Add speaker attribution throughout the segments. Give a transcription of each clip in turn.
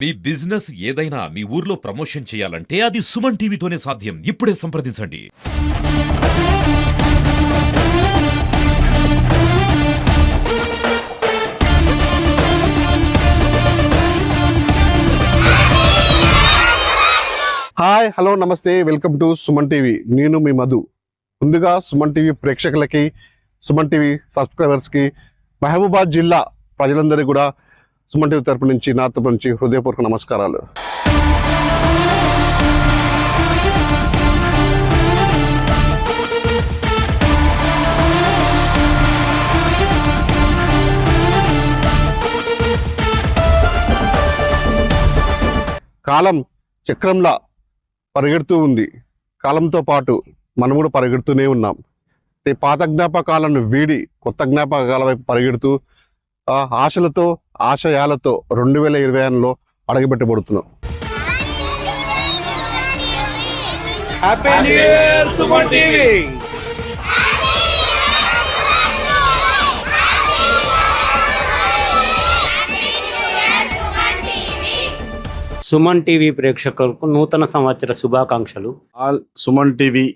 Speaker 1: మీ business ఏదైనా మీ ఊర్లో promotion చేయాలంటే అది సుమన్ టీవీతోనే సాధ్యం. ఇప్పుడే సంప్రదించండి.
Speaker 2: హాయ్ హలో నమస్తే, వెల్కమ్ టు సుమన్ టీవీ. నేను మీ మధు. ముందుగా సుమన్ టీవీ ప్రేక్షకులకి, సుమన్ టీవీ సబ్స్క్రైబర్స్కి, మహబూబాద్ జిల్లా ప్రజలందరికీ కూడా సుమన్ టీవీ తరపు నుంచి, నా తరపు నుంచి హృదయపూర్వక నమస్కారాలు. కాలం చక్రంలా పరిగెడుతూ ఉంది. కాలంతో పాటు మనం కూడా పరిగెడుతూనే ఉన్నాం. పాత జ్ఞాపకాలను వీడి కొత్త జ్ఞాపకాల వైపు పరిగెడుతూ ఆశలతో, ఆశయాలతో 2026లో అడుగుపెట్టబడుతున్నాం.
Speaker 3: Happy new year Suman TV.
Speaker 4: Suman TV ప్రేక్షకులకు నూతన సంవత్సర శుభాకాంక్షలు.
Speaker 5: ఆల్ సుమన్ టీవీ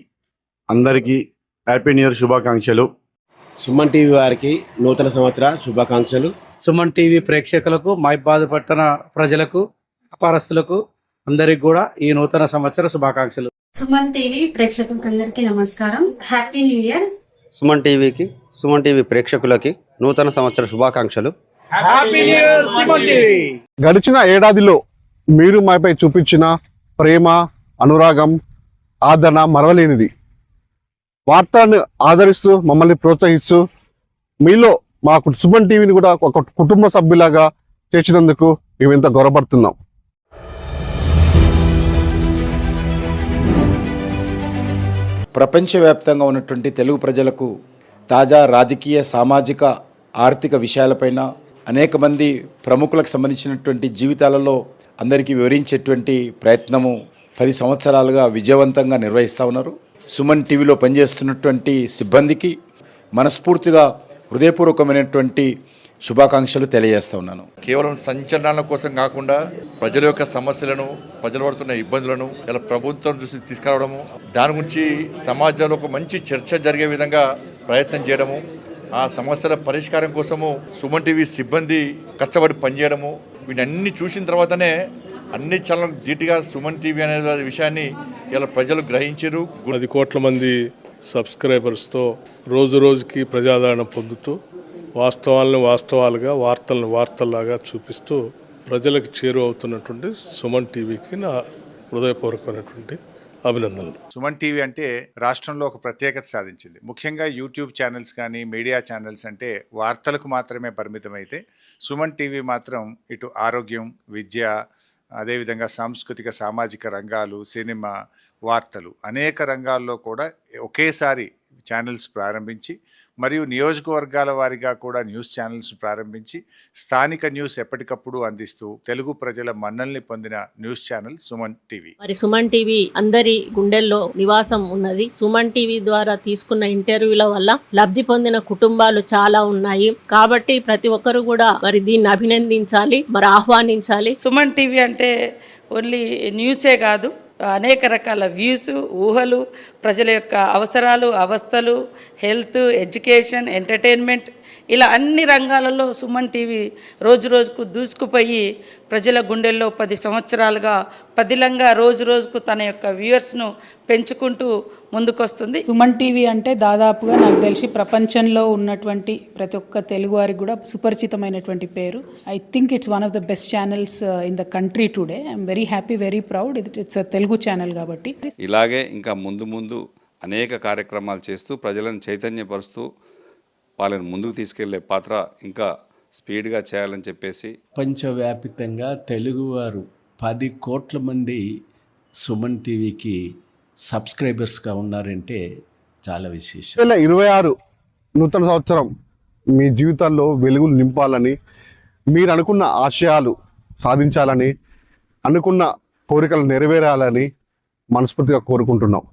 Speaker 5: అందరికీ హ్యాపీ న్యూ ఇయర్ శుభాకాంక్షలు.
Speaker 6: సుమన్ టీవీ వారికి నూతన సంవత్సర శుభాకాంక్షలు.
Speaker 3: సుమన్ టీవీ ప్రేక్షకులకు, మైబాద్ పట్టణ ప్రజలకు, వ్యాపారస్తులకు అందరికి కూడా ఈ నూతన సంవత్సర శుభాకాంక్షలు.
Speaker 7: సుమన్ టీవీ ప్రేక్షకులకు అందరికీ నమస్కారం. Happy new year.
Speaker 8: సుమన్ టీవీకి, సుమన్ టీవీ ప్రేక్షకులకి నూతన సంవత్సర శుభాకాంక్షలు.
Speaker 3: Happy new year Suman TV.
Speaker 2: గడిచిన ఏడాదిలో మీరు మాపై చూపించిన ప్రేమ, అనురాగం, ఆదరణ మరవలేనిది. వార్తలను ఆదరిస్తూ మమ్మల్ని ప్రోత్సహిస్తూ మీలో మా సుమన్ టీవీని కూడా ఒక కుటుంబ సభ్యులాగా చేర్చినందుకు మేము ఎంత గౌరవపడుతున్నాం.
Speaker 9: ప్రపంచవ్యాప్తంగా ఉన్నటువంటి తెలుగు ప్రజలకు తాజా రాజకీయ, సామాజిక, ఆర్థిక విషయాలపైన అనేక మంది ప్రముఖులకు సంబంధించినటువంటి జీవితాలలో అందరికీ వివరించేటువంటి ప్రయత్నము 10 సంవత్సరాలుగా విజయవంతంగా నిర్వహిస్తూ ఉన్నారు. సుమన్ టీవీలో పనిచేస్తున్నటువంటి సిబ్బందికి మనస్ఫూర్తిగా హృదయపూర్వకమైనటువంటి శుభాకాంక్షలు తెలియజేస్తూ ఉన్నాను.
Speaker 10: కేవలం సంచలనాల కోసం కాకుండా ప్రజల యొక్క సమస్యలను, ప్రజలు పడుతున్న ఇబ్బందులను ఇలా ప్రభుత్వం చూసి తీసుకురావడము, దాని గురించి సమాజంలో ఒక మంచి చర్చ జరిగే విధంగా ప్రయత్నం చేయడము, ఆ సమస్యల పరిష్కారం కోసము సుమన్ టీవీ సిబ్బంది కష్టపడి పనిచేయడము, వీటన్ని చూసిన తర్వాతనే అన్ని ఛానల్ ధీటుగా సుమన్ టీవీ అనే విషయాన్ని ఇలా ప్రజలు గ్రహించారు.
Speaker 11: 10 కోట్ల మంది సబ్స్క్రైబర్స్తో రోజు రోజుకి ప్రజాదరణ పొందుతూ వాస్తవాలను వాస్తవాలుగా, వార్తలను వార్తల్లాగా చూపిస్తూ ప్రజలకు చేరువవుతున్నటువంటి సుమన్ టీవీకి నా హృదయపూర్వకమైనటువంటి అభినందనలు.
Speaker 12: సుమన్ టీవీ అంటే రాష్ట్రంలో ఒక ప్రత్యేకత సాధించింది. ముఖ్యంగా యూట్యూబ్ ఛానల్స్ కానీ, మీడియా ఛానల్స్ అంటే వార్తలకు మాత్రమే పరిమితమైతే, సుమన్ టీవీ మాత్రం ఇటు ఆరోగ్యం, విద్య, అదేవిధంగా సాంస్కృతిక, సామాజిక రంగాలు, సినిమా, వార్తలు, అనేక రంగాల్లో కూడా ఒకేసారి ఛానల్స్ ప్రారంభించి, మరియు నియోజకవర్గాల వారిగా కూడా న్యూస్ ఛానల్స్ ప్రారంభించి స్థానిక న్యూస్ ఎప్పటికప్పుడు అందిస్తూ తెలుగు ప్రజల మన్నల్ని పొందిన న్యూస్ ఛానల్ సుమన్ టీవీ.
Speaker 13: మరి సుమన్ టీవీ అందరి గుండెల్లో నివాసం ఉన్నది. సుమన్ టీవీ ద్వారా తీసుకున్న ఇంటర్వ్యూల వల్ల లబ్ధి పొందిన కుటుంబాలు చాలా ఉన్నాయి. కాబట్టి ప్రతి ఒక్కరు కూడా మరి దీన్ని అభినందించాలి, మరి ఆహ్వానించాలి.
Speaker 14: సుమన్ టీవీ అంటే ఓన్లీ న్యూసే కాదు, అనేక రకాల వ్యూస్, ఊహలు, ప్రజల యొక్క అవసరాలు, అవస్థలు, హెల్త్, ఎడ్యుకేషన్, ఎంటర్టైన్మెంట్, ఇలా అన్ని రంగాలలో సుమన్ టీవీ రోజు రోజుకు దూసుకుపోయి ప్రజల గుండెల్లో 10 సంవత్సరాలుగా పదిలంగా రోజు రోజుకు తన యొక్క వ్యూవర్స్ను పెంచుకుంటూ ముందుకొస్తుంది.
Speaker 15: సుమన్ టీవీ అంటే దాదాపుగా నాకు తెలిసి ప్రపంచంలో ఉన్నటువంటి ప్రతి ఒక్క తెలుగు వారికి కూడా సుపరిచితమైనటువంటి పేరు. I think it's one of the best channels in the country today. I'm very happy, very proud. It's a Telugu channel కాబట్టి
Speaker 16: ఇలాగే ఇంకా ముందు అనేక కార్యక్రమాలు చేస్తూ ప్రజలను చైతన్యపరుస్తూ వాళ్ళని ముందుకు తీసుకెళ్లే పాత్ర ఇంకా స్పీడ్గా చేయాలని చెప్పేసి
Speaker 17: ప్రపంచవ్యాప్తంగా తెలుగువారు 10 కోట్ల మంది సుమన్ టీవీకి సబ్స్క్రైబర్స్గా ఉన్నారంటే చాలా విశేషం.
Speaker 2: 2026 నూతన సంవత్సరం మీ జీవితాల్లో వెలుగులు నింపాలని, మీరు అనుకున్న ఆశయాలు సాధించాలని, అనుకున్న కోరికలు నెరవేరాలని మనస్ఫూర్తిగా కోరుకుంటున్నాం.